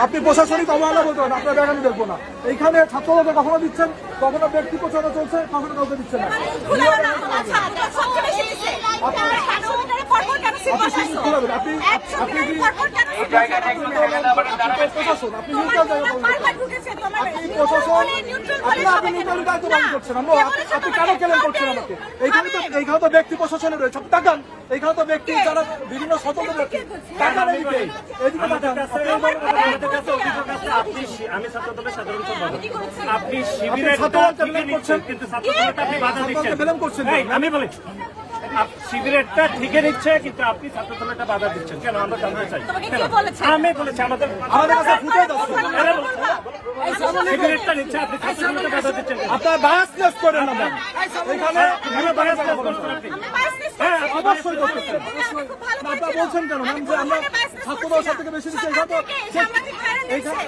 আপনি প্রশাসনিক অবহেলা বলতে পারেন, আপনার ব্যাগ আমি দেখবো না। এইখানে ছাত্রদেরকে কখনো দিচ্ছেন, কখনো ব্যক্তি প্রচারণা চলছে, কখনো কাউকে দিচ্ছেন না। এইখানে তো ব্যক্তি প্রশাসনের রয়েছে, তাকান এইখানে তো ব্যক্তি যারা বিভিন্ন স্বতন্ত্র ব্যক্তি তাকান এইদিকে, এদিকে তাকান। আমি ছাত্রদলের সাধারণ সম্পাদক। আপনি শিবিরের করছেন কিন্তু ছাত্রদলটা আপনি বাধা দিচ্ছেন। আমি বলি শিবিরেরটা ঠিকই নিচ্ছে কিন্তু আপনি ছাত্রদলটা বাধা দিচ্ছেন কেন? আমরা জানতে চাই। আমি বলেছি আমাদের কাছে ফুটে যাচ্ছে, শিবিরেরটা নিচ্ছে আপনি ছাত্রদলটা বাধা দিচ্ছেন। আপনার বায়াসনেস করেন না এখানে, হ্যাঁ অবশ্যই করতেছেন। আপনারা বলছেন কেন ম্যাম যে আমরা ছাত্রদল সব থেকে বেশি দিচ্ছি? এইখানে